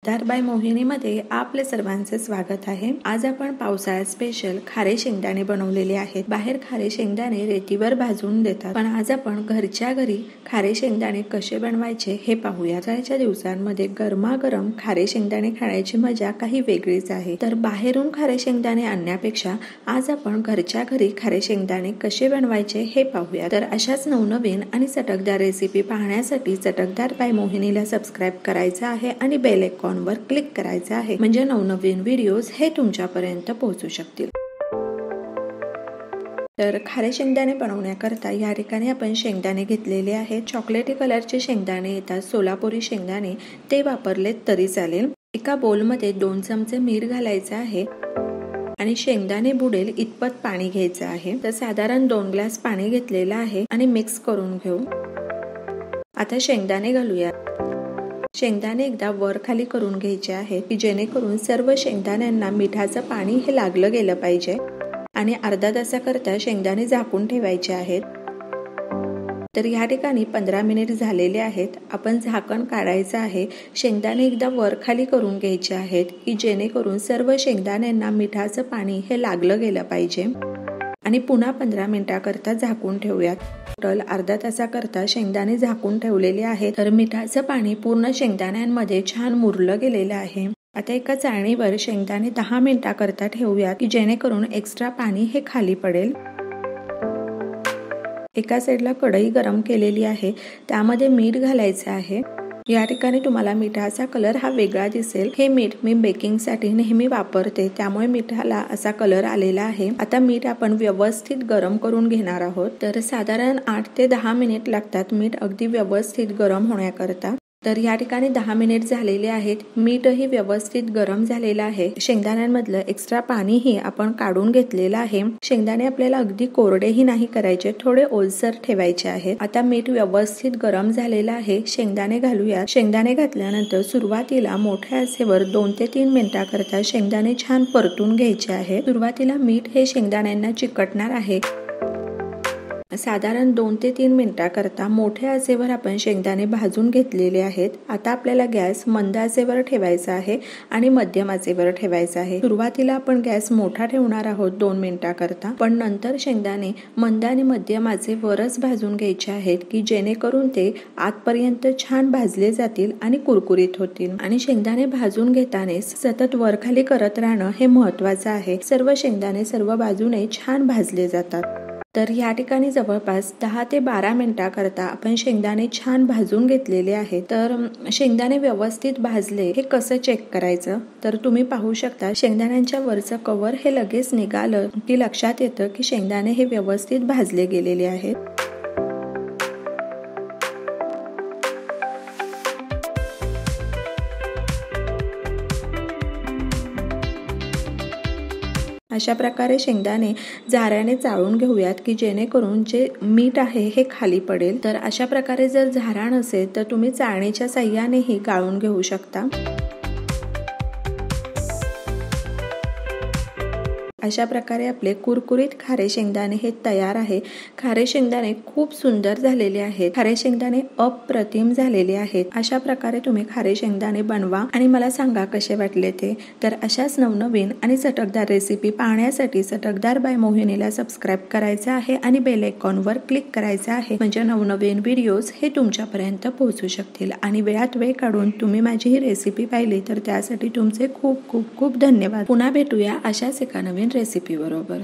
चटकदार बाय मोहिनीमध्ये आपले सर्वांचे स्वागत आहे। आज आपण पावसाळ्यात स्पेशल खारे शेंगदाणे बनवलेले आहेत। बाहेर खारे शेंगदाणे रेतीवर भाजून देतात, पण आज आपण घरच्या घरी खारे शेंगदाणे कसे बनवायचे हे पाहूया। पावसाळ्याच्या दिवसांमध्ये गरमागरम खारे शेंगदाणे खाण्याची मजा काही वेगळीच आहे। तर बाहेरून खारे शेंगदाणे आणण्यापेक्षा आज आपण घरच्या घरी खारे शेंगदाणे कसे बनवायचे हे पाहूया। तर अशाच नवनवीन आणि चटकदार रेसिपी पाहण्यासाठी चटकदार बाय मोहिनीला सबस्क्राइब करायचं आहे आणि बेल आयकॉन वर क्लिक करायचं आहे, म्हणजे नवनवीन व्हिडिओज हे तुमच्यापर्यंत पोहोचू शकतील। तर खारे शेंगदाणे बनवण्याकरता या ठिकाणी आपण शेंगदाणे घेतलेले आहेत। चॉकलेटी कलरचे शेंगदाणे येतात, सोलापुरी शेंगदाणे, ते वापरलेत तरी चालेल। एका बोल मध्ये 2 चमचे मीठ घालायचे आहे आणि शेंगदाणे बुडेल इतपत पाणी घ्यायचं आहे। तर साधारण 2 ग्लास पाणी घेतलेलं आहे आणि मिक्स करून घेऊ। आता शेंगदाणे घालूया। शेंगदाणे एकदा वर खाली करून घ्यायचे आहेत की जेणेकरून सर्व शेंगदाण्यांना मिठाचं पाणी हे लागलं गेलं पाहिजे आणि अर्धा तासाकरता शेंगदाणे झाकून ठेवायचे आहेत। तर या ठिकाणी 15 मिनिट झालेले आहेत। आपण झाकण काढायचं आहे। शेंगदाणे एकदा वर खाली करून घ्यायचे आहेत की जेणेकरून सर्व शेंगदाण्यांना मिठाचं पाणी हे लागलं गेलं पाहिजे आणि पुन्हा 15 मिनिटाकरता झाकून ठेवूयात। टोटल अर्धा तासाकरता शेंगदाणे झाकून ठेवलेले आहे। तर मिठाचं पाणी पूर्ण शेंगदाण्यांमध्ये छान मुरलं गेलेलं आहे। आता एका चाळणीवर शेंगदाणे 10 मिनिटाकरता ठेवूयात की जेणेकरून एक्स्ट्रा पाणी हे खाली पडेल। एका साईडला कढई गरम केलेली आहे, त्यामध्ये मीठ घालायचे आहे। या ठिकाणी तुम्हाला मिठाचा कलर हा वेगळा दिसेल। हे मीठ मी बेकिंग साठी नेहमी वापरते, त्यामुळे मिठाला असा कलर आलेला आहे। आता मीठ आपण व्यवस्थित गरम करून घेणार आहोत। तर साधारण 8 ते 10 मिनिट लागतात मीठ अगदी व्यवस्थित गरम होण्याकरता। तर या ठिकाणी 10 मिनिट झालेले आहेत। मीठही व्यवस्थित गरम झालेलं आहे। शेंगदाण्यांमधलं एक्स्ट्रा पाणीही आपण काढून घेतलेलं आहे। शेंगदाणे आपल्याला अगदी कोरडेही नाही करायचे, थोडे ओलसर ठेवायचे आहेत। आता मीठ व्यवस्थित गरम झालेलं आहे। शेंगदाणे घालूया। शेंगदाणे घातल्यानंतर सुरुवातीला मोठ्या आचेवर 2 ते 3 मिनिटाकरता शेंगदाणे छान परतून घ्यायचे आहे। सुरुवातीला मीठ हे शेंगदाण्यांना चिकटणार आहे। साधारण 2 ते 3 मिनिटाकरता मोठ्या आचेवर आपण शेंगदाणे भाजून घेतलेले आहेत। आता आपल्याला गॅस मंद आचेवर ठेवायचा आहे आणि मध्यम आचेवर ठेवायचा आहे। सुरुवातीला आपण गॅस मोठा ठेवणार आहोत 2 मिनिटाकरता, पण नंतर शेंगदाणे मंद आणि मध्यम आचेवरच भाजून घ्यायचे आहेत की जेणेकरून ते आतपर्यंत छान भाजले जातील आणि कुरकुरीत होतील। आणि शेंगदाणे भाजून घेताना सतत वरखाली करत राहणं हे महत्त्वाचं आहे। सर्व शेंगदाणे सर्व बाजूने छान भाजले जातात। तर या ठिकाणी जवळपास 10 ते 12 मिनिटाकरता आपण शेंगदाणे छान भाजून घेतलेले आहेत। तर शेंगदाणे व्यवस्थित भाजले हे कसं चेक करायचं, तर तुम्ही पाहू शकता शेंगदाण्यांच्या वरचं कव्हर हे लगेच निघालं की लक्षात येतं की शेंगदाणे हे व्यवस्थित भाजले गेलेले आहेत। अशा प्रकारे शेंगदाणे झाऱ्याने चाळून घेऊयात की जेणेकरून जे मीठ आहे हे खाली पडेल। तर अशा प्रकारे जर झारा नसेल तर तुम्ही चाळणीच्या साह्यानेही गाळून घेऊ शकता। अशा प्रकारे आपले कुरकुरीत खारे शेंगदाणे हे तयार आहे। खारे शेंगदाणे खूप सुंदर झालेले आहेत। खारे शेंगदाणे अप्रतिम झालेले आहेत। अशा प्रकारे तुम्ही खारे शेंगदाणे बनवा आणि मला सांगा कसे वाटले ते। तर अशाच नवनवीन आणि चटकदार रेसिपी पाहण्यासाठी चटकदार बाय मोहिनीला सबस्क्राइब करायचं आहे आणि बेल आयकॉन वर क्लिक करायचं आहे, म्हणजे नवनवीन व्हिडिओज हे तुमच्यापर्यंत पोहोचू शकतील। आणि वेळात वेळ काढून तुम्ही माझी ही रेसिपी पाहिली तर त्यासाठी तुमचे खूप खूप खूप धन्यवाद। पुन्हा भेटूया अशाच एका नवीन रेसिपी बरोबर।